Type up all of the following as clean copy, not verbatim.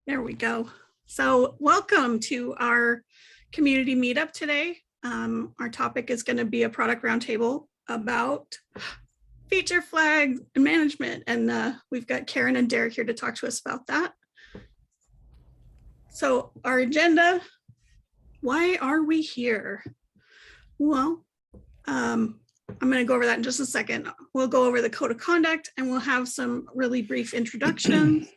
There we go. So welcome to our community meetup today. Our topic is going to be a product roundtable about feature flags and management. And we've got Karen and Derek here to talk to us about that. So our agenda, why are we here? Well, I'm going to go over that in just a second. We'll go over the code of conduct and we'll have some really brief introductions.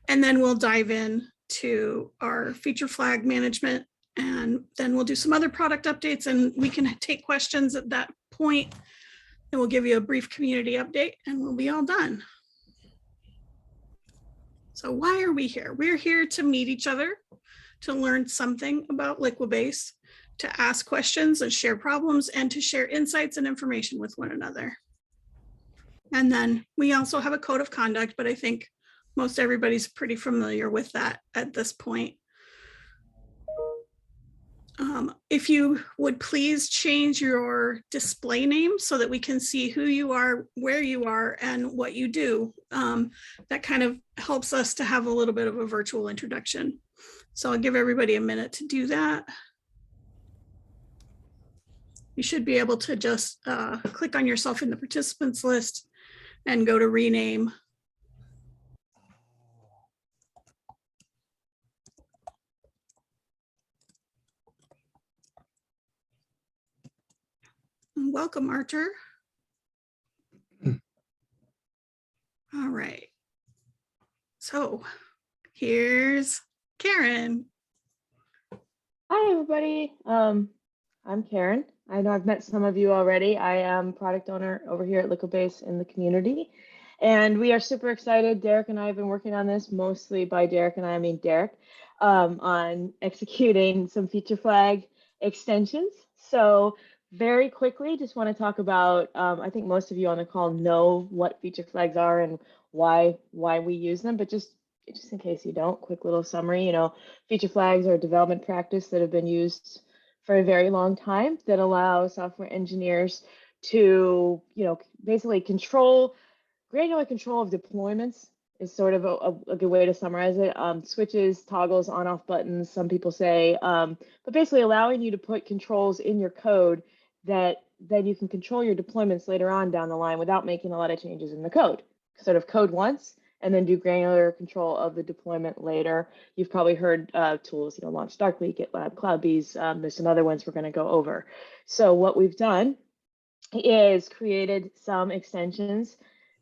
And then we'll dive in to our feature flag management, and then we'll do some other product updates and we can take questions at that point. And we'll give you a brief community update and we'll be all done. So why are we here? We're here to meet each other, to learn something about Liquibase, to ask questions and share problems, and to share insights and information with one another. And then we also have a code of conduct, but I think most everybody's pretty familiar with that at this point. If you would please change your display name so that we can see who you are, where you are, and what you do. That kind of helps us to have a little bit of a virtual introduction. So I'll give everybody a minute to do that. You should be able to just click on yourself in the participants list and go to rename. Welcome, Arthur. All right. So here's Karen. Hi, everybody. I'm Karen. I know I've met some of you already. I am product owner over here at Liquibase in the community. And we are super excited. Derek and I have been working on this, mostly by Derek and I mean Derek, on executing some feature flag extensions. So very quickly, just want to talk about, I think most of you on the call know what feature flags are and why we use them, but just in case you don't, quick little summary, feature flags are a development practice that have been used for a very long time that allow software engineers to, basically granular control of deployments is sort of a good way to summarize it. Switches, toggles, on-off buttons, some people say, but basically allowing you to put controls in your code that then you can control your deployments later on down the line without making a lot of changes in the code. Sort of code once and then do granular control of the deployment later. You've probably heard tools, Launch Darkly, GitLab, CloudBees. There's some other ones we're going to go over. So what we've done is created some extensions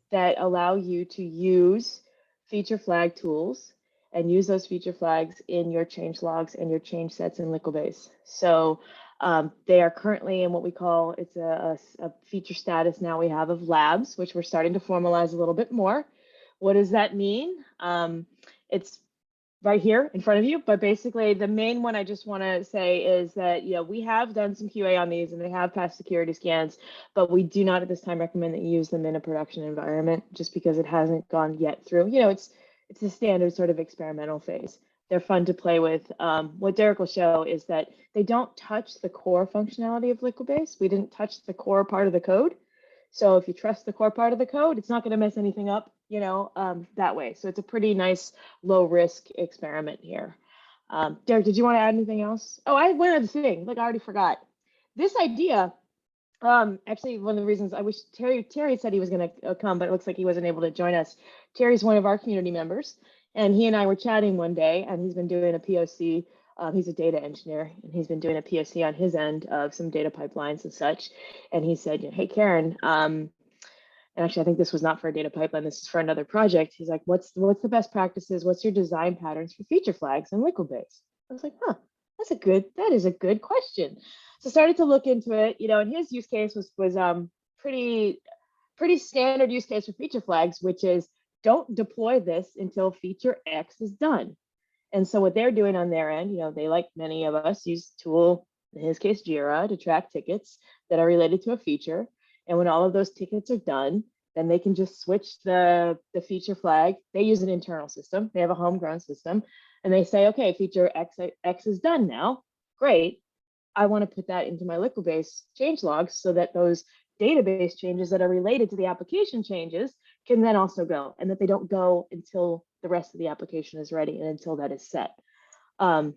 that allow you to use feature flag tools and use those feature flags in your change logs and your change sets in Liquibase. So they are currently in what we call, it's a feature status now we have of labs, which we're starting to formalize a little bit more. What does that mean? It's right here in front of you, but basically the main one I just want to say is that, we have done some QA on these and they have passed security scans, but we do not at this time recommend that you use them in a production environment just because it hasn't gone yet through. It's a standard sort of experimental phase. They're fun to play with. What Derek will show is that they don't touch the core functionality of Liquibase. We didn't touch the core part of the code. So if you trust the core part of the code, it's not going to mess anything up, that way. So it's a pretty nice low risk experiment here. Derek, did you want to add anything else? Oh, I had one other thing. I already forgot. This idea, actually, one of the reasons I wish Terry said he was going to come, but it looks like he wasn't able to join us. Terry's one of our community members. And he and I were chatting one day, and he's been doing a POC. He's a data engineer, and he's been doing a POC on his end of some data pipelines and such. And he said, hey, Karen, and actually, I think this was not for a data pipeline. This is for another project. He's like, what's the best practices? What's your design patterns for feature flags in Liquibase? I was like, that is a good question. So I started to look into it, and his use case was pretty standard use case for feature flags, which is don't deploy this until feature X is done. And so what they're doing on their end, they, like many of us, use tool, in his case, Jira, to track tickets that are related to a feature. And when all of those tickets are done, then they can just switch the feature flag. They use an internal system. They have a homegrown system. And they say, okay, feature X is done now. Great. I want to put that into my Liquibase change logs so that those database changes that are related to the application changes can then also go, and that they don't go until the rest of the application is ready and until that is set. And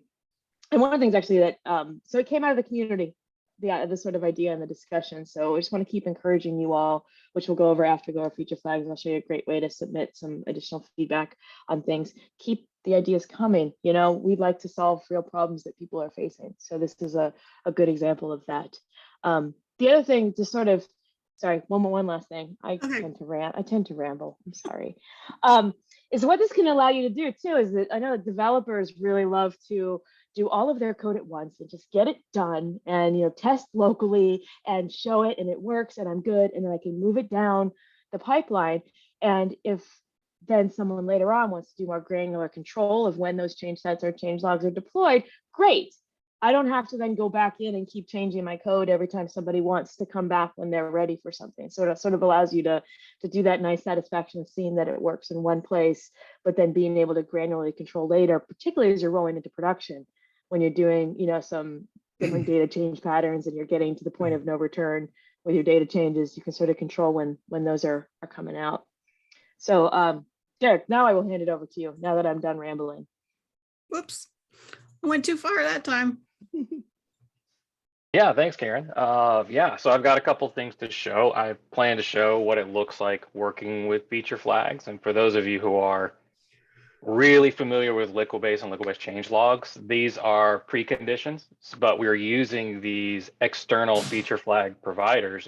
one of the things actually that, so it came out of the community, the sort of idea and the discussion. So I just want to keep encouraging you all, which we'll go over after we go over feature flags. And I'll show you a great way to submit some additional feedback on things. Keep the ideas coming. You know, we'd like to solve real problems that people are facing. So this is a good example of that. The other thing, just sort of, sorry, one last thing. I tend to ramble. I'm sorry. Is what this can allow you to do too, is that I know that developers really love to do all of their code at once and just get it done and, you know, test locally and show it and it works and I'm good. And then I can move it down the pipeline. And if then someone later on wants to do more granular control of when those change sets or change logs are deployed, great. I don't have to then go back in and keep changing my code every time somebody wants to come back when they're ready for something. So it sort of allows you to do that nice satisfaction of seeing that it works in one place, but then being able to granularly control later, particularly as you're rolling into production, when you're doing, you know, some different data change patterns and you're getting to the point of no return with your data changes, you can sort of control when those are coming out. So Derek, now I will hand it over to you now that I'm done rambling. Whoops, I went too far that time. Yeah, thanks, Karen. Yeah, so I've got a couple things to show. I plan to show what it looks like working with feature flags. And for those of you who are really familiar with Liquibase and Liquibase change logs, these are preconditions, but we're using these external feature flag providers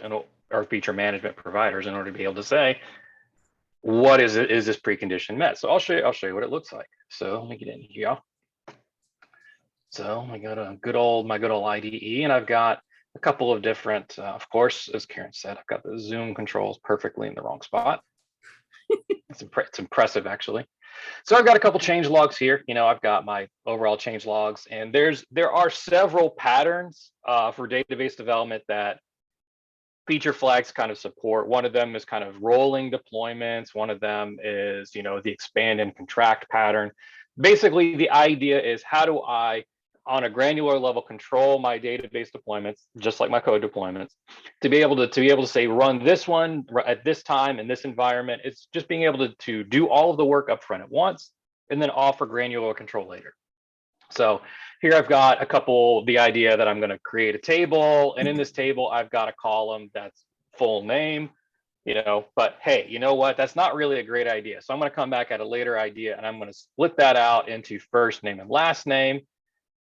or feature management providers in order to be able to say, what is this precondition met? So I'll show you what it looks like. So let me get in here. So I got my good old IDE, and I've got a couple of different, of course, as Karen said, I've got the zoom controls perfectly in the wrong spot. It's impressive, actually. So I've got a couple change logs here. You know, I've got my overall change logs, and there are several patterns for database development that feature flags kind of support. One of them is kind of rolling deployments. One of them is, you know, the expand and contract pattern. Basically, the idea is, how do I, on a granular level, control my database deployments, just like my code deployments, to be able to say, run this one at this time in this environment. It's just being able to do all of the work up front at once and then offer granular control later. So here I've got the idea that I'm going to create a table, and in this table I've got a column that's full name, you know, but hey, you know what? That's not really a great idea. So I'm going to come back at a later idea and I'm going to split that out into first name and last name.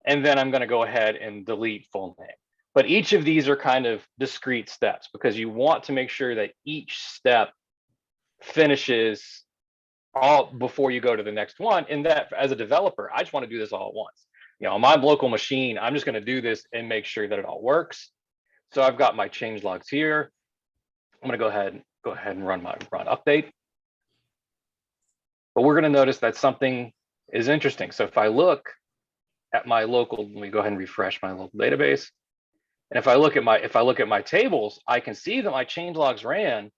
And then I'm going to go ahead and delete full name. But each of these are kind of discrete steps because you want to make sure that each step finishes all before you go to the next one. And that, as a developer, I just want to do this all at once. You know, on my local machine, I'm just going to do this and make sure that it all works. So I've got my change logs here. I'm going to go ahead and run update. But we're going to notice that something is interesting. So if I look at my local, let me go ahead and refresh my local database. And if I look at my tables, I can see that my change logs ran,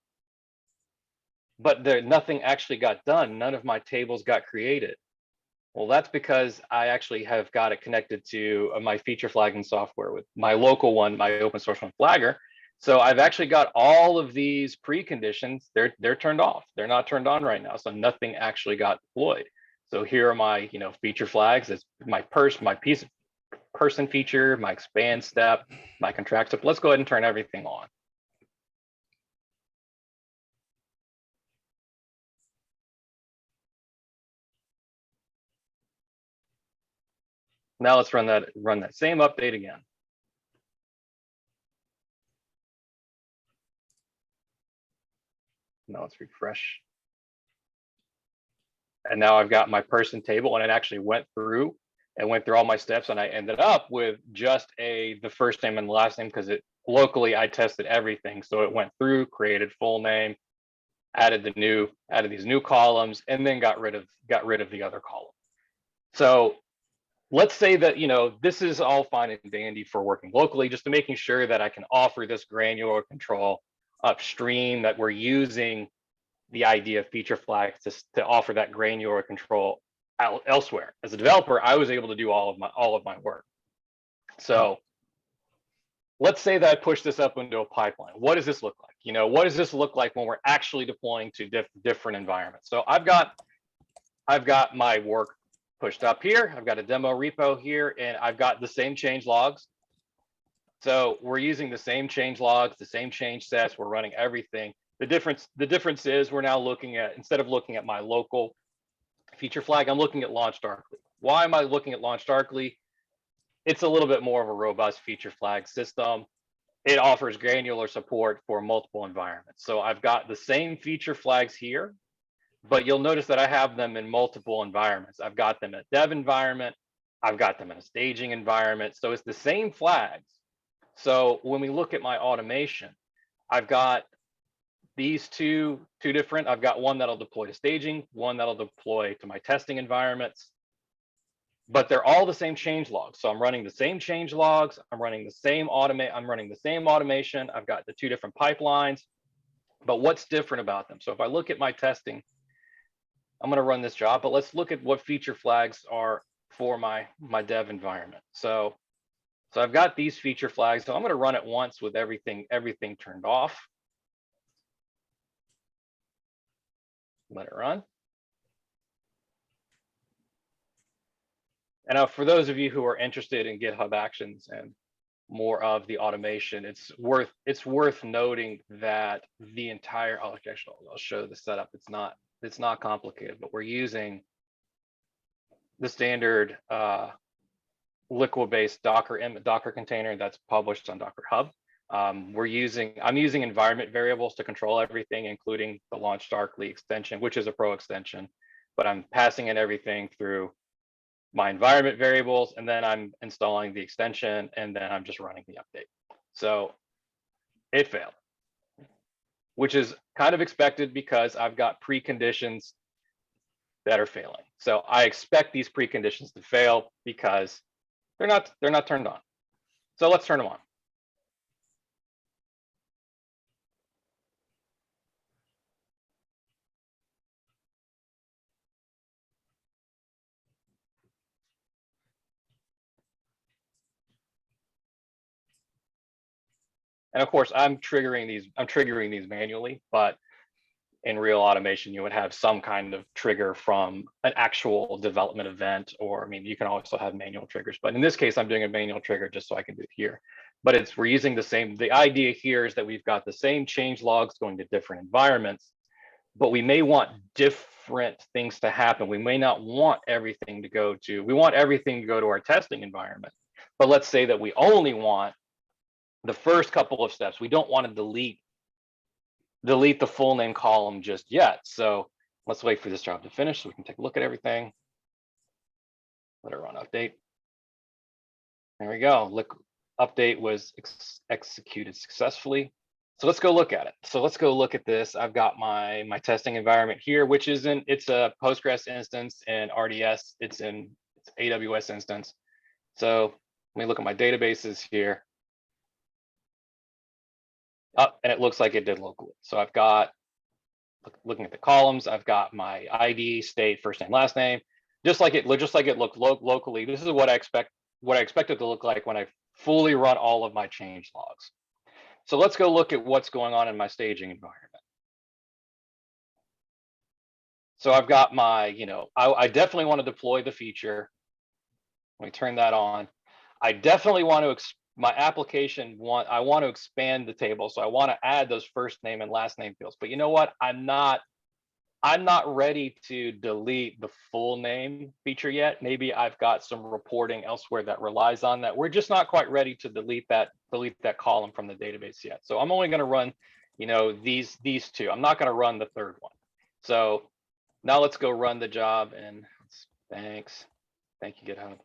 but nothing actually got done. None of my tables got created. Well, that's because I actually have got it connected to my feature flagging software with my local one, my open source one, Flagger. So I've actually got all of these preconditions. They're turned off. They're not turned on right now. So nothing actually got deployed. So here are my, you know, feature flags. It's my piece of person feature, my expand step, my contract step. Let's go ahead and turn everything on. Now let's run that same update again. Now let's refresh. And now I've got my person table, and it actually went through all my steps, and I ended up with just the first name and the last name because locally I tested everything. So it went through, created full name, added these new columns, and then got rid of the other column. So let's say that, you know, this is all fine and dandy for working locally, just to making sure that I can offer this granular control upstream, that we're using the idea of feature flags to offer that granular control elsewhere. As a developer, I was able to do all of my work. So let's say that I push this up into a pipeline. What does this look like? You know, what does this look like when we're actually deploying to different environments? So I've got I've got my work pushed up here. I've got a demo repo here, and I've got the same change logs. So we're using the same change logs, the same change sets. We're running everything. The difference is we're now looking at, instead of looking at my local feature flag, I'm looking at Launch Darkly. Why am I looking at Launch Darkly? It's a little bit more of a robust feature flag system. It offers granular support for multiple environments. So I've got the same feature flags here, but you'll notice that I have them in multiple environments. I've got them in a dev environment. I've got them in a staging environment. So it's the same flags. So when we look at my automation, I've got these two different. I've got one that'll deploy to staging, one that'll deploy to my testing environments, but they're all the same change logs. So I'm running the same change logs. I'm running the same automation. I've got the two different pipelines, but what's different about them? So if I look at my testing, I'm going to run this job, but let's look at what feature flags are for my dev environment. So I've got these feature flags. So I'm going to run it once with everything turned off. Let it run. And now for those of you who are interested in GitHub Actions and more of the automation, it's worth noting that the entire, I'll show the setup. It's not complicated, but we're using the standard Liquibase Docker container that's published on Docker Hub. I'm using environment variables to control everything, including the Launch Darkly extension, which is a pro extension, but I'm passing in everything through my environment variables, and then I'm installing the extension, and then I'm just running the update. So it failed, which is kind of expected because I've got preconditions that are failing. So I expect these preconditions to fail because they're not turned on. So let's turn them on. And of course, I'm triggering these manually, but in real automation, you would have some kind of trigger from an actual development event, or I mean, you can also have manual triggers, but in this case, I'm doing a manual trigger just so I can do it here. But we're using the idea here is that we've got the same change logs going to different environments, but we may want different things to happen. We may not want everything to go to, we want everything to go to our testing environment. But let's say that we only want the first couple of steps. We don't want to delete the full name column just yet. So let's wait for this job to finish so we can take a look at everything. Let it run update. There we go. Update was executed successfully. So let's go look at it. So let's go look at this. I've got my testing environment here, which it's a Postgres instance, and RDS, it's AWS instance. So let me look at my databases here. And it looks like it did locally. So I've got, looking at the columns, I've got my ID, state, first name, last name, just like it looked locally. This is what I expect it to look like when I fully run all of my change logs. So let's go look at what's going on in my staging environment. So I've got my, I definitely want to deploy the feature. Let me turn that on. I definitely want to my application I want to expand the table. So I want to add those first name and last name fields. But you know what? I'm not ready to delete the full name feature yet. Maybe I've got some reporting elsewhere that relies on that. We're just not quite ready to delete that column from the database yet. So I'm only going to run, these two. I'm not going to run the third one. So now let's go run the job, and thank you, GitHub.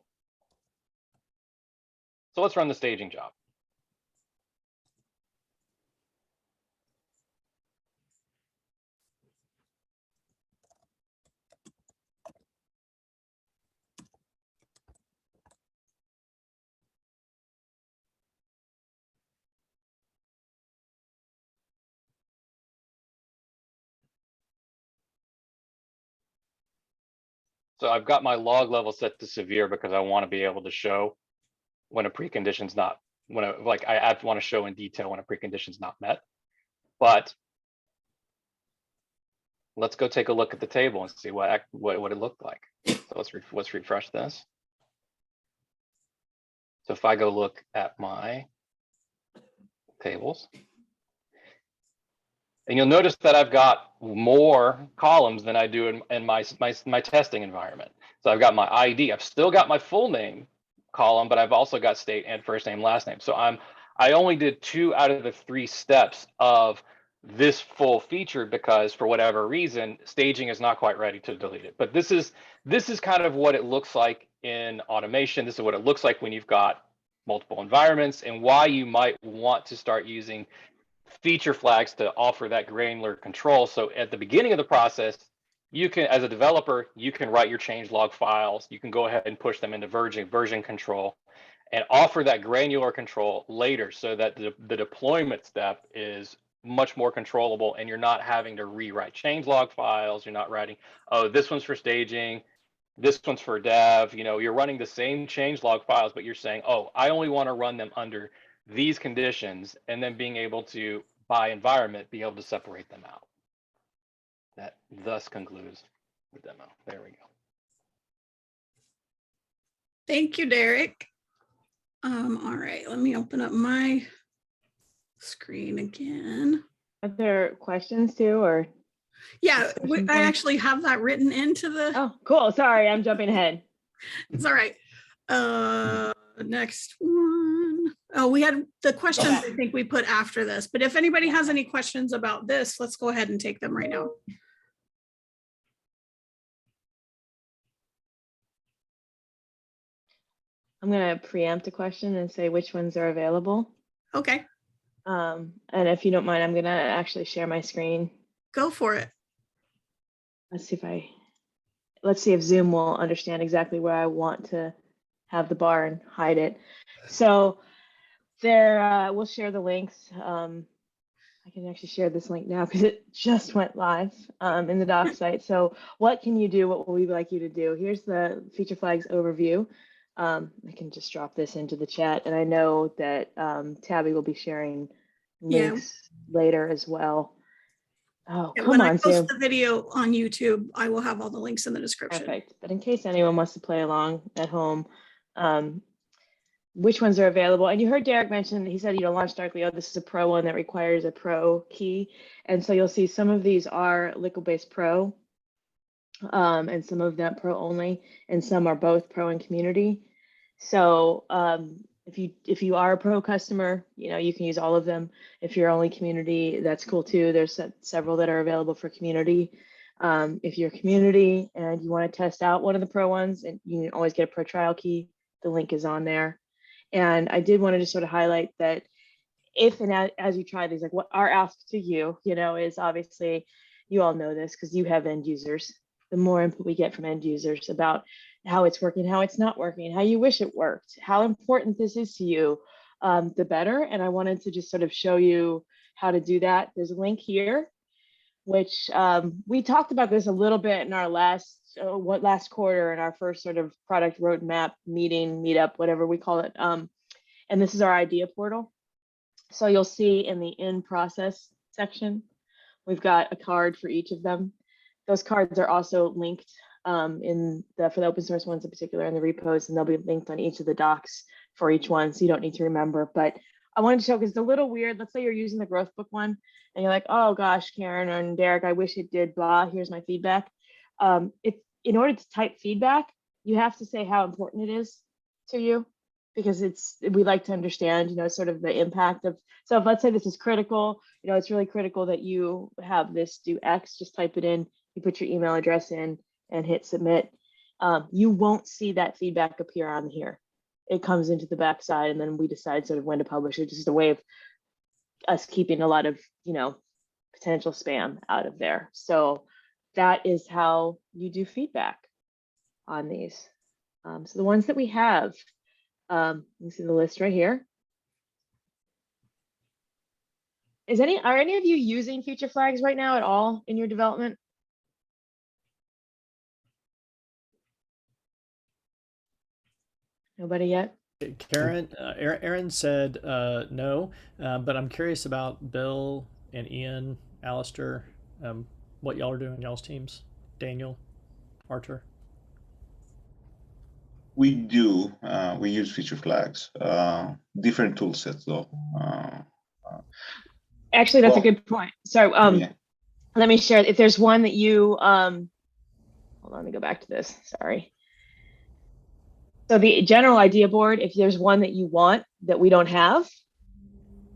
So let's run the staging job. So I've got my log level set to severe because I want to be able to show when a precondition's not, I want to show in detail when a precondition's not met. But let's go take a look at the table and see what it looked like. So let's refresh this. So if I go look at my tables, and you'll notice that I've got more columns than I do in my testing environment. So I've got my ID. I've still got my full name column, but I've also got state and first name, last name. So I only did 2 out of the 3 steps of this full feature because for whatever reason, staging is not quite ready to delete it. But this is kind of what it looks like in automation. This is what it looks like when you've got multiple environments, and why you might want to start using feature flags to offer that granular control. So at the beginning of the process, you can, as a developer, you can write your changelog files. You can go ahead and push them into version control and offer that granular control later, so that the deployment step is much more controllable, and you're not having to rewrite changelog files. You're not writing, oh, this one's for staging, this one's for dev. You know, you're running the same changelog files, but you're saying, oh, I only want to run them under these conditions, and then being able to, by environment, be able to separate them out. That thus concludes the demo. There we go. Thank you, Derek. All right, let me open up my screen again. Are there questions too, or? Yeah, Discussion I points? actually have that written into the, Oh, cool. Sorry, I'm jumping ahead. it's all right. Next one. Oh, we had the questions I think we put after this, but if anybody has any questions about this, let's go ahead and take them right now. I'm going to preempt a question and say which ones are available. Okay, And if you don't mind, I'm going to actually share my screen. go for it. Let's see if Zoom will understand exactly where I want to have the bar and hide it. So there, we'll share the links. I can actually share this link now because it just went live in the doc site. So what can you do? What will we like you to do? Here's the feature flags overview. I can just drop this into the chat, and I know that Tabby will be sharing links later as well. Oh, Yeah, come when on, I post Zoom. the video on YouTube, I will have all the links in the description. Perfect. But in case anyone wants to play along at home, which ones are available? And you heard Derek mention, he said, launch directly. Oh, this is a pro one that requires a pro key. And so you'll see some of these are Liquibase Pro, and some of them pro only, and some are both pro and community. So if you are a pro customer, you can use all of them. If you're only community, that's cool too. There's several that are available for community. If you're community and you want to test out one of the pro ones, and you can always get a pro trial key, the link is on there. And I did want to just sort of highlight that if and as you try these, like what our ask to you, is obviously, you all know this because you have end users. The more input we get from end users about how it's working, how it's not working, how you wish it worked, how important this is to you, the better. And I wanted to just sort of show you how to do that. There's a link here, which we talked about this a little bit in our last quarter in our first sort of product roadmap meetup, whatever we call it. And this is our idea portal. So you'll see in the in process section, we've got a card for each of them. Those cards are also linked for the open source ones in particular in the repos, and they'll be linked on each of the docs for each one, so you don't need to remember. But I wanted to show, because it's a little weird. Let's say you're using the growth book one and you're like, oh gosh, Karen and Derek, I wish it did blah, here's my feedback. In order to type feedback, you have to say how important it is to you, because we like to understand, sort of the impact of, so if let's say this is critical, it's really critical that you have this do X, just type it in, you put your email address in and hit submit. You won't see that feedback appear on here. It comes into the backside, and then we decide sort of when to publish it. Just a way of us keeping a lot of, potential spam out of there. So that is how you do feedback on these. So the ones that we have, you see the list right here. Are any of you using feature flags right now at all in your development? Nobody yet? Karen, Aaron said no, but I'm curious about Bill and Ian, Alistair. what y'all are doing, y'all's teams? Daniel, Artur. We do. We use feature flags. Different tool sets though. Actually, that's a Well, good point. So yeah. let me share. If there's one that you hold on, let me go back to this. Sorry. So the general idea board, if there's one that you want that we don't have,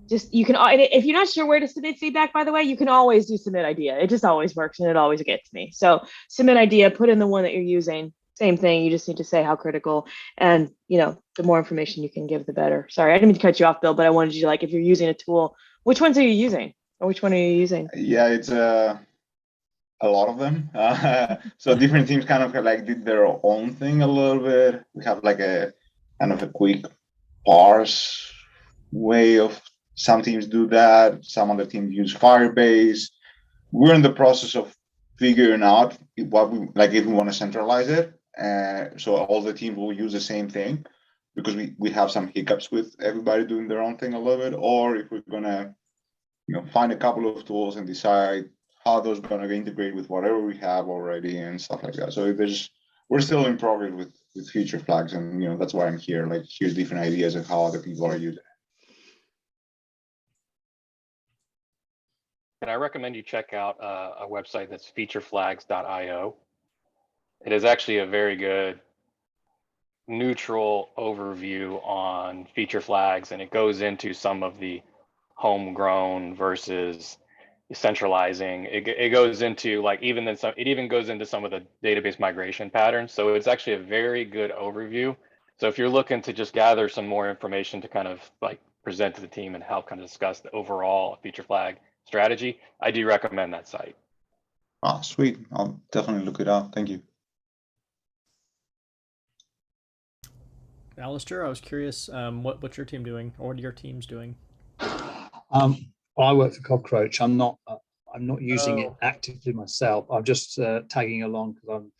just you can, if you're not sure where to submit feedback, by the way, you can always do submit idea. It just always works and it always gets me. So submit idea, put in the one that you're using. Same thing. You just need to say how critical, and the more information you can give, the better. Sorry, I didn't mean to cut you off, Bill, but I wanted you to, like, if you're using a tool, which ones are you using, or which one are you using? Yeah, it's a lot of them. So different teams kind of like did their own thing a little bit. We have like a kind of a quick parse way of, some teams do that. Some other teams use Firebase. We're in the process of figuring out what we like, if we want to centralize it. So all the teams will use the same thing, because we have some hiccups with everybody doing their own thing a little bit, or if we're gonna find a couple of tools and decide how those are going to integrate with whatever we have already and stuff like that. So we're still in progress with feature flags, and that's why I'm here. Like, here's different ideas of how other people are using it. And I recommend you check out a website that's featureflags.io. It is actually a very good neutral overview on feature flags, and it goes into some of the homegrown versus centralizing. It goes into, like, it even goes into some of the database migration patterns. So it's actually a very good overview. So if you're looking to just gather some more information to kind of like present to the team and help kind of discuss the overall feature flag strategy, I do recommend that site. Oh, sweet. I'll definitely look it up. Thank you. Alistair, I was curious, what's your team doing, or what are your teams doing? I work for Cockroach. I'm not using it actively myself. I'm just tagging along because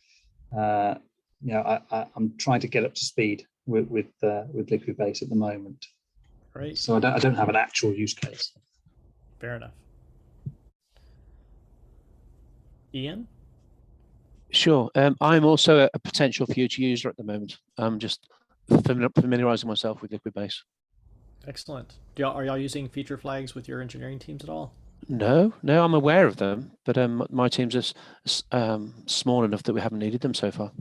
I'm trying to get up to speed with Liquibase at the moment. Great. So I don't have an actual use case. Fair enough. Ian? Sure. I'm also a potential future user at the moment. I'm just familiarizing myself with Liquibase. Excellent. Are y'all using feature flags with your engineering teams at all? No, I'm aware of them, but my teams are small enough that we haven't needed them so far.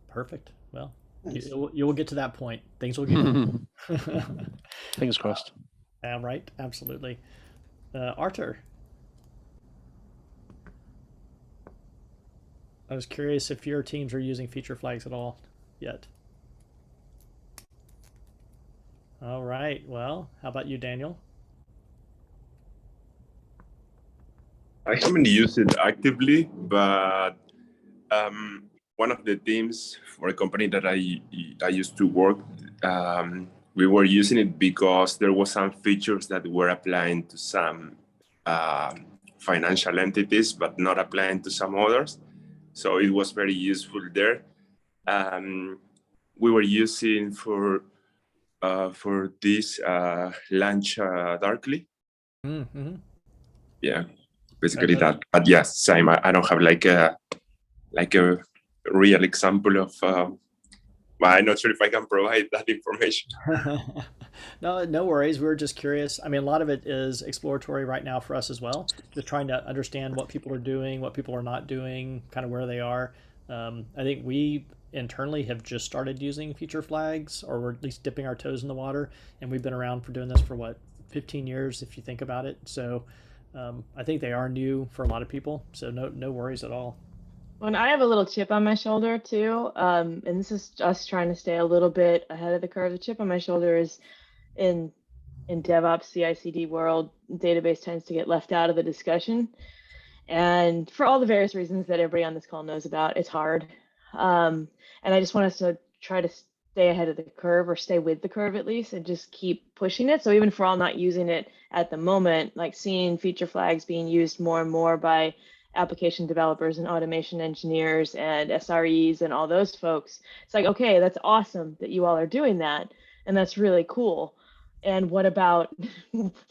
Perfect. Well, Nice. you will get to that point. Things will get Fingers crossed. Right. Absolutely. Artur, I was curious if your teams are using feature flags at all yet. All right. Well, how about you, Daniel? I haven't used it actively, but one of the teams for a company that I used to work, we were using it because there was some features that were applying to some financial entities, but not applying to some others. So it was very useful there. We were using for this launch darkly. Mm-hmm. Yeah, basically that. But yes, same. I don't have like a real example of. Well, I'm not sure if I can provide that information. No worries. We were just curious. I mean, a lot of it is exploratory right now for us as well. Just trying to understand what people are doing, what people are not doing, kind of where they are. I think we internally have just started using feature flags, or we're at least dipping our toes in the water. And we've been around for doing this for 15 years, if you think about it. So I think they are new for a lot of people. So no worries at all. When I have a little chip on my shoulder too, and this is us trying to stay a little bit ahead of the curve. The chip on my shoulder is in DevOps, CI/CD world, database tends to get left out of the discussion. And for all the various reasons that everybody on this call knows about, it's hard. And I just want us to try to stay ahead of the curve, or stay with the curve at least, and just keep pushing it. So even if we're all not using it at the moment, like seeing feature flags being used more and more by application developers and automation engineers and SREs and all those folks, it's like, okay, that's awesome that you all are doing that, and that's really cool. And what about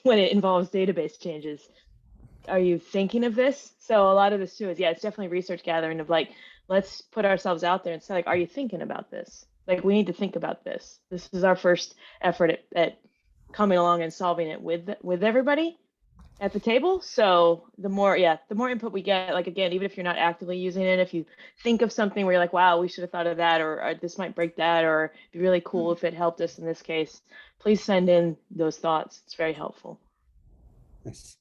when it involves database changes? are you thinking of this? So a lot of this too is, yeah, it's definitely research gathering of like, let's put ourselves out there and say like, are you thinking about this? Like, we need to think about this. This is our first effort at coming along and solving it with everybody at the table. So the more input we get, like, again, even if you're not actively using it, if you think of something where you're like, wow, we should have thought of that, or this might break that, or it'd be really cool if it helped us in this case, please send in those thoughts. It's very helpful. Yes.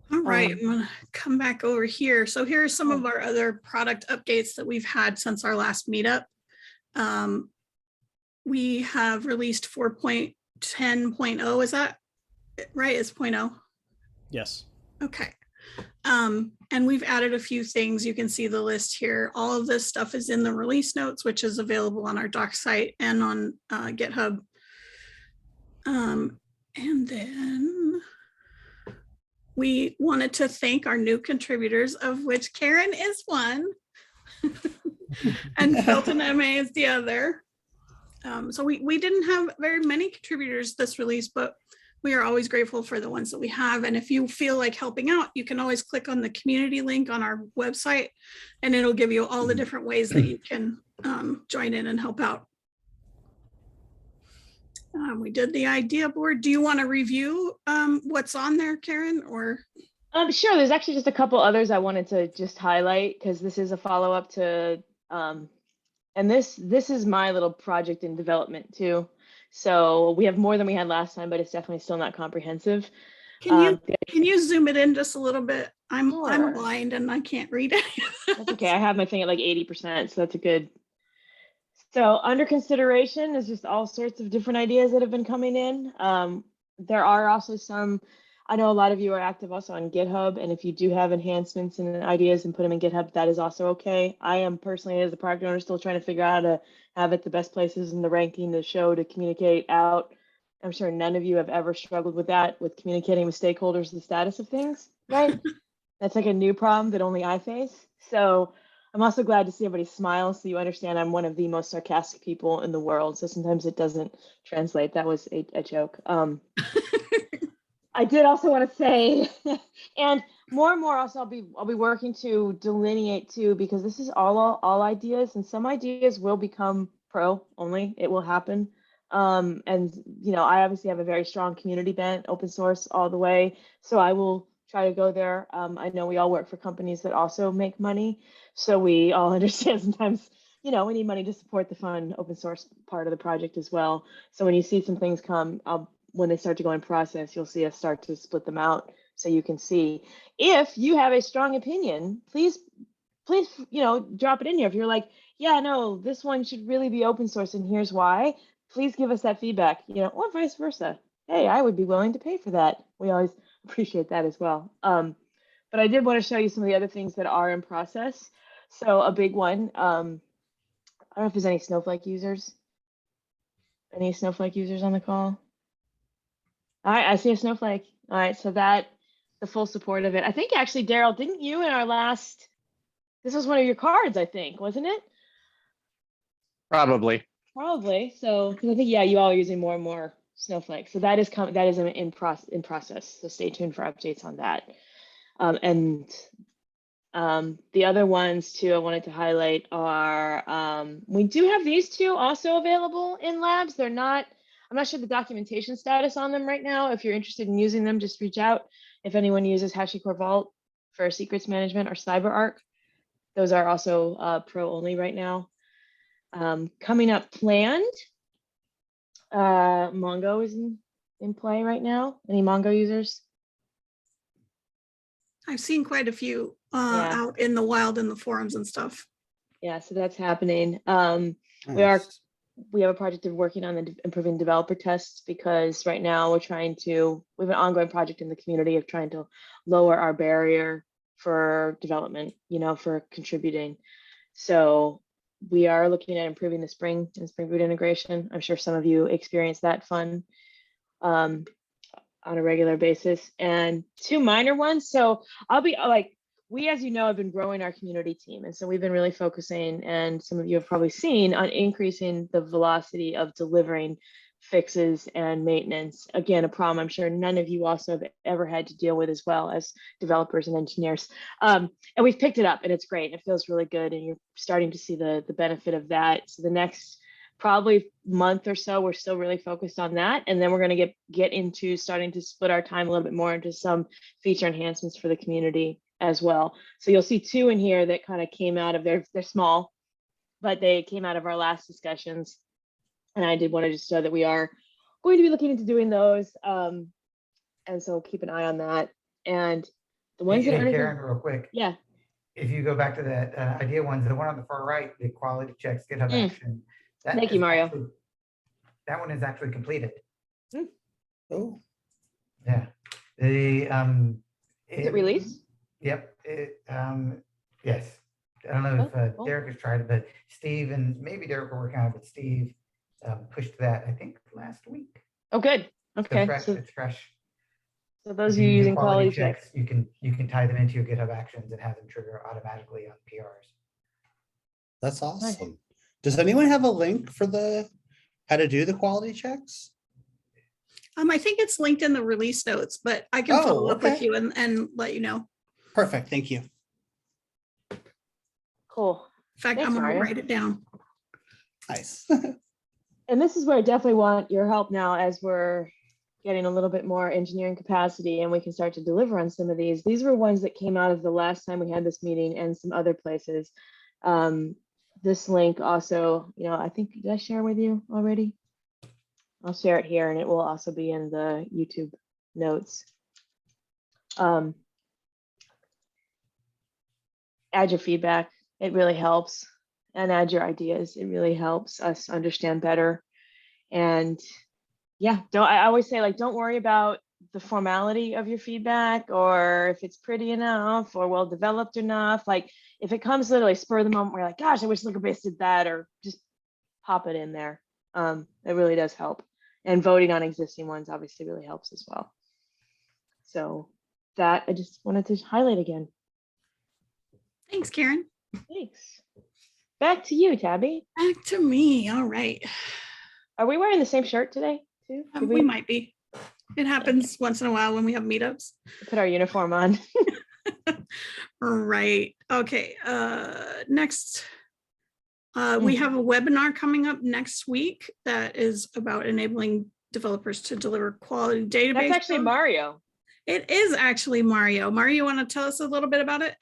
All right, I'm gonna come back over here. So here are some of our other product updates that we've had since our last meetup. We have released 4.10.0. Is that right? It's 0.0. Yes. Okay. And we've added a few things. You can see the list here. All of this stuff is in the release notes, which is available on our doc site and on GitHub. And then we wanted to thank our new contributors, of which Karen is one and Felton MA is the other. So we didn't have very many contributors this release, but we are always grateful for the ones that we have. And if you feel like helping out, you can always click on the community link on our website, and it'll give you all the different ways that you can join in and help out. We did the idea board. Do you want to review what's on there, Karen, or? Sure. There's actually just a couple others I wanted to just highlight, because this is a follow-up to, and this is my little project in development too. So we have more than we had last time, but it's definitely still not comprehensive. Can you zoom it in just a little bit? I'm Sure. blind and I can't read it. That's okay. I have my thing at like 80%, so that's a good. So under consideration is just all sorts of different ideas that have been coming in. There are also some, I know a lot of you are active also on GitHub, and if you do have enhancements and ideas and put them in GitHub, that is also okay. I am personally, as a product owner, still trying to figure out how to have it the best places in the ranking to show, to communicate out. I'm sure none of you have ever struggled with that, with communicating with stakeholders the status of things, right? That's like a new problem that only I face. So I'm also glad to see everybody smile, so you understand I'm one of the most sarcastic people in the world. So sometimes it doesn't translate. That was a joke. I did also want to say, and more also, I'll be working to delineate too, because this is all ideas, and some ideas will become pro only. It will happen. And you know, I obviously have a very strong community bent, open source all the way. So I will try to go there. I know we all work for companies that also make money, so we all understand sometimes, you know, we need money to support the fun open source part of the project as well. So when you see some things come, when they start to go in process, you'll see us start to split them out so you can see. If you have a strong opinion, please, you know, drop it in here. If you're like, yeah, no, this one should really be open source and here's why, please give us that feedback, you know, or vice versa. Hey, I would be willing to pay for that. We always appreciate that as well. But I did want to show you some of the other things that are in process. So a big one, I don't know if there's any Snowflake users. Any Snowflake users on the call? All right, I see a Snowflake. All right, so that, the full support of it. I think actually, Daryl, didn't you in our last, this was one of your cards, I think, wasn't it? Probably. Probably. So, because I think, yeah, you all are using more and more Snowflake. So that is in process. So stay tuned for updates on that. The other ones too I wanted to highlight are, we do have these two also available in labs. They're not, I'm not sure the documentation status on them right now. If you're interested in using them, just reach out. If anyone uses HashiCorp Vault for secrets management or CyberArk, those are also pro only right now. Coming up planned, Mongo is in play right now. Any Mongo users? I've seen quite a few out in the wild in the forums and stuff. Yeah, so that's happening. We have a project of working on the improving developer tests, because right now we have an ongoing project in the community of trying to lower our barrier for development, you know, for contributing. So we are looking at improving the Spring and Spring Boot integration. I'm sure some of you experience that fun on a regular basis. And two minor ones. So I'll be like, we, as you know, have been growing our community team. And so we've been really focusing, and some of you have probably seen, on increasing the velocity of delivering fixes and maintenance. Again, a problem I'm sure none of you also have ever had to deal with as well as developers and engineers. And we've picked it up and it's great. It feels really good and you're starting to see the benefit of that. So the next probably month or so, we're still really focused on that. And then we're going to get into starting to split our time a little bit more into some feature enhancements for the community as well. So you'll see 2 in here that kind of came out of they're small, but they came out of our last discussions. And I did want to just show that we are going to be looking into doing those. And so keep an eye on that. And the ones that Hey, are Karen, real quick. Yeah. If you go back to that idea ones, the one on the far right, the quality checks, GitHub action. Thank you, Mario. That one is actually completed. Oh, Yeah. The Is it released? Yep. Yes. I don't know if cool. Derek has tried it, but Steve and maybe Derek are working on it, but Steve pushed that, I think, last week. Oh, good. Okay. It's fresh. So those If of you do using quality checks, you can tie them into your GitHub actions and have them trigger automatically on PRs. that's awesome. Does anyone have a link for how to do the quality checks? I think it's linked in the release notes, but I can follow up with okay. you and let you know. Perfect, thank you. cool. In fact, Thanks, I'm gonna Mario. write it down. Nice. And this is where I definitely want your help now as we're getting a little bit more engineering capacity and we can start to deliver on some of these. These were ones that came out of the last time we had this meeting and some other places. This link also, I think, did I share with you already? I'll share it here and it will also be in the YouTube notes. Add your feedback. It really helps. And add your ideas. It really helps us understand better. And yeah, I always say, like, don't worry about the formality of your feedback or if it's pretty enough or well developed enough. Like if it comes literally spur of the moment, we're like, gosh, I wish Liquibase did that, or just pop it in there. It really does help. And voting on existing ones obviously really helps as well. So that I just wanted to highlight again. Thanks, Karen. Thanks. Back to you, Tabby. Back to me. All right. Are we wearing the same shirt today too? Did We might be. It happens once in a while when we have meetups. put our uniform on? Right. Okay. Next, we have a webinar coming up next week that is about enabling developers to deliver quality database. That's actually Mario. It is actually Mario. Mario, you want to tell us a little bit about it?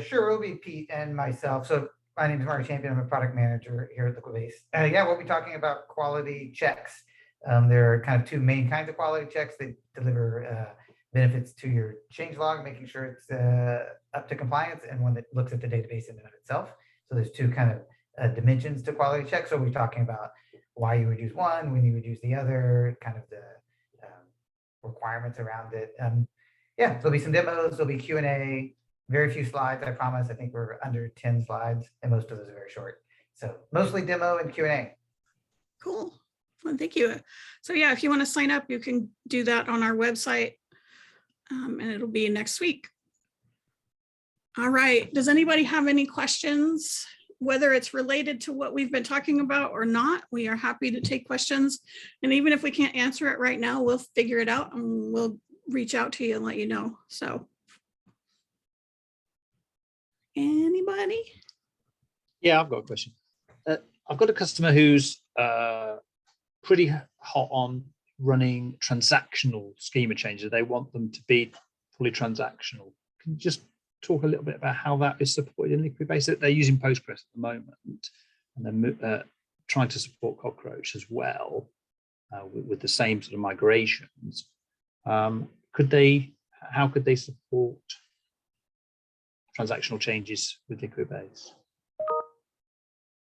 Sure, it'll be Pete and myself. So my name is Mario Champion. I'm a product manager here at Liquibase. Yeah, we'll be talking about quality checks. There are kind of 2 main kinds of quality checks that deliver benefits to your change log, making sure it's up to compliance, and one that looks at the database in and of itself. So there's 2 kind of dimensions to quality checks. So we're talking about why you would use one, when you would use the other, kind of the requirements around it. Yeah, there'll be some demos, there'll be Q&A, very few slides, I promise. I think we're under 10 slides, and most of those are very short. So mostly demo and Q&A. Cool. Well, thank you. So yeah, if you want to sign up, you can do that on our website, and it'll be next week. All right. Does anybody have any questions? Whether it's related to what we've been talking about or not, we are happy to take questions. And even if we can't answer it right now, we'll figure it out and we'll reach out to you and let you know. So anybody? Yeah, I've got a question. I've got a customer who's pretty hot on running transactional schema changes. They want them to be fully transactional. Can you just talk a little bit about how that is supported in Liquibase? They're using Postgres at the moment, and they're trying to support Cockroach as well with the same sort of migrations. How could they support transactional changes with Liquibase?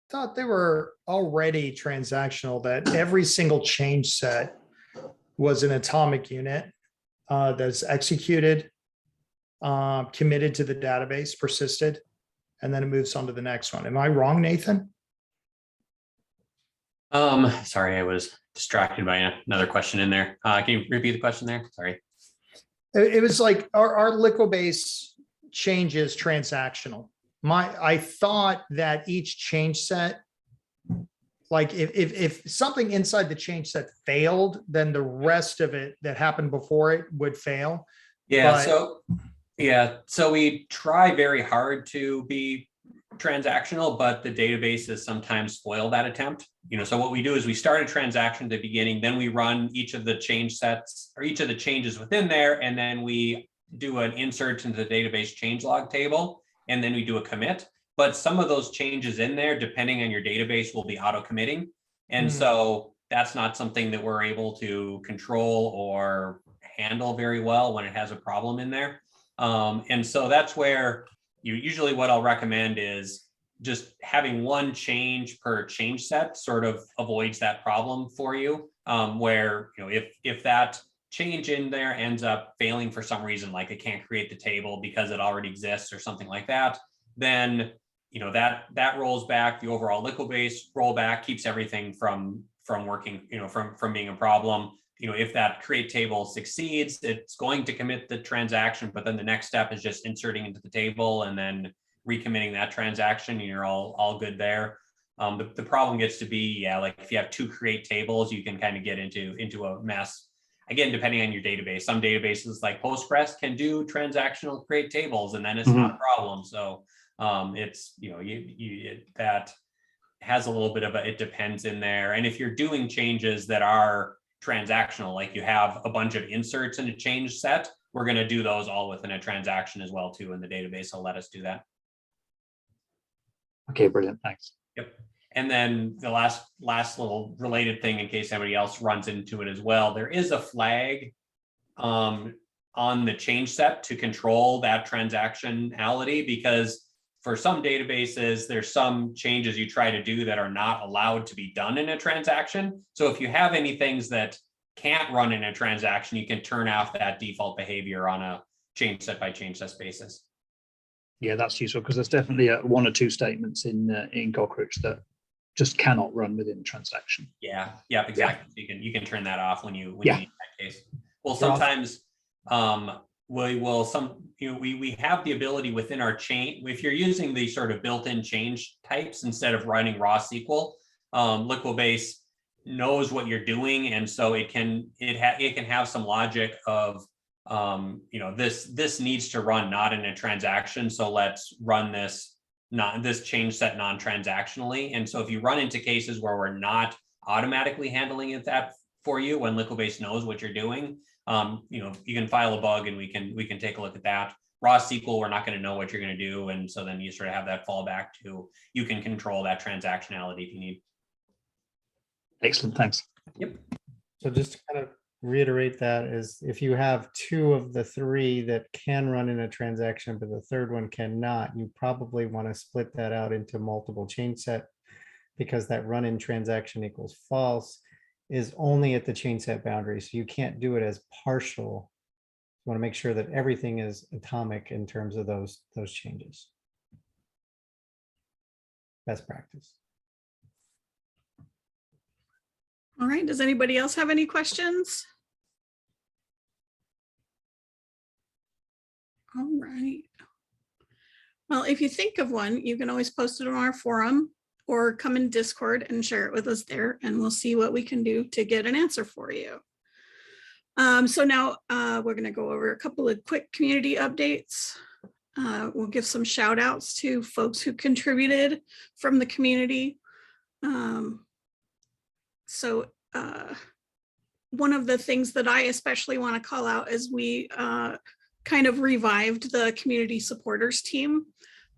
Thought they were already transactional, that every single change set was an atomic unit that's executed, committed to the database, persisted, and then it moves on to the next one. Am I wrong, Nathan? Sorry, I was distracted by another question in there. Can you repeat the question there? Sorry. It was like, our Liquibase change is transactional. I thought that each change set Like if something inside the change set failed, then the rest of it that happened before it would fail. Yeah. But- So we try very hard to be transactional, but the databases sometimes spoil that attempt. So what we do is we start a transaction at the beginning, then we run each of the change sets or each of the changes within there, and then we do an insert into the database changelog table, and then we do a commit. But some of those changes in there, depending on your database, will be auto committing. And so that's not something that we're able to control or handle very well when it has a problem in there. And so that's where usually what I'll recommend is just having one change per change set sort of avoids that problem for you. Where, if that change in there ends up failing for some reason, like it can't create the table because it already exists or something like that, then that rolls back the overall Liquibase rollback, keeps everything from working, from being a problem. If that create table succeeds, it's going to commit the transaction, but then the next step is just inserting into the table and then recommitting that transaction, and you're all good there. The problem gets to be, like if you have two create tables, you can kind of get into a mess. Again, depending on your database, some databases like Postgres can do transactional create tables, and then it's not a problem. So it's, that has a little bit of it depends in there. And if you're doing changes that are transactional, like you have a bunch of inserts in a change set, we're going to do those all within a transaction as well too, and the database will let us do that. Okay, brilliant, thanks. Yep. And then the last little related thing, in case anybody else runs into it as well, there is a flag on the change set to control that transactionality, because for some databases, there's some changes you try to do that are not allowed to be done in a transaction. So if you have any things that can't run in a transaction, you can turn off that default behavior on a change set by change set basis. Yeah, that's useful, because there's definitely one or two statements in Cockroach that just cannot run within a transaction. Yeah, exactly. Yeah. You can turn that off when you need that case. Well, Yeah. sometimes we have the ability within our chain, if you're using the sort of built-in change types instead of running raw SQL, Liquibase knows what you're doing, and so it can have some logic of this needs to run not in a transaction, so let's run this change set non-transactionally. And so if you run into cases where we're not automatically handling it that for you, when Liquibase knows what you're doing, you can file a bug and we can take a look at that. Raw SQL, we're not going to know what you're going to do, and so then you sort of have that fallback to, you can control that transactionality if you need. Excellent, thanks. Yep. So just to kind of reiterate that, is if you have two of the three that can run in a transaction, but the third one cannot, you probably want to split that out into multiple change set, because that run in transaction equals false is only at the change set boundary. So you can't do it as partial. You want to make sure that everything is atomic in terms of those changes. Best practice. All right, does anybody else have any questions? All right. Well, if you think of one, you can always post it on our forum or come in Discord and share it with us there, and we'll see what we can do to get an answer for you. So now we're going to go over a couple of quick community updates. We'll give some shout outs to folks who contributed from the community. So one of the things that I especially want to call out is we kind of revived the community supporters team,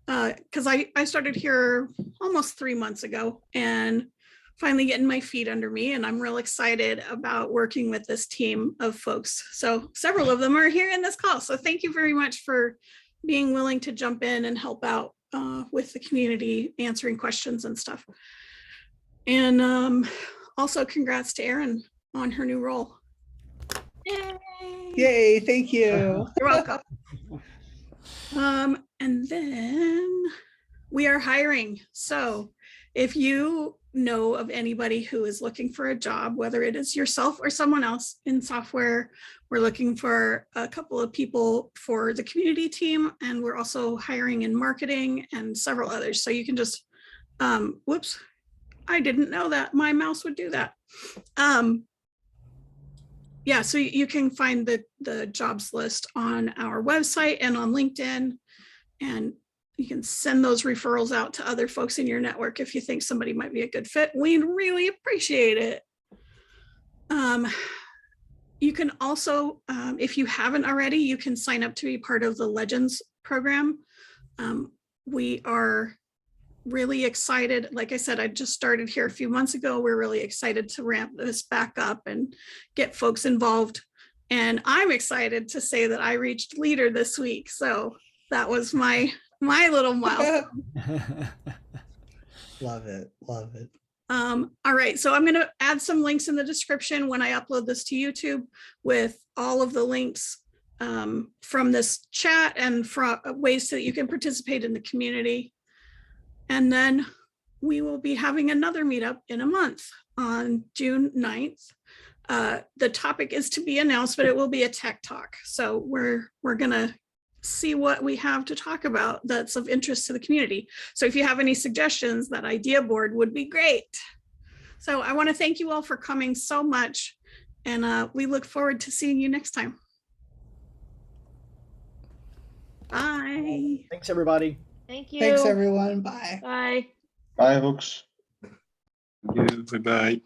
because I started here almost 3 months ago and finally getting my feet under me, and I'm real excited about working with this team of folks. So several of them are here in this call. So thank you very much for being willing to jump in and help out with the community, answering questions and stuff. And also congrats to Erin on her new role. Yay! Yay, thank you. You're welcome. And then we are hiring. So if you know of anybody who is looking for a job, whether it is yourself or someone else in software, we're looking for a couple of people for the community team, and we're also hiring in marketing and several others. So you can just, I didn't know that my mouse would do that. Yeah, so you can find the jobs list on our website and on LinkedIn, and you can send those referrals out to other folks in your network if you think somebody might be a good fit. We'd really appreciate it. You can also, if you haven't already, you can sign up to be part of the Legends program. We are really excited. Like I said, I just started here a few months ago. We're really excited to ramp this back up and get folks involved. And I'm excited to say that I reached leader this week. So that was my little milestone. Love it. Love it. All right, so I'm going to add some links in the description when I upload this to YouTube with all of the links from this chat and from ways that you can participate in the community. And then we will be having another meetup in a month on June 9th. The topic is to be announced, but it will be a tech talk. So we're going to see what we have to talk about that's of interest to the community. So if you have any suggestions, that idea board would be great. So I want to thank you all for coming so much, and we look forward to seeing you next time. Bye. Thanks, everybody. Thank you. Thanks, everyone. Bye. Bye. Bye, folks. Thank you. Bye-bye.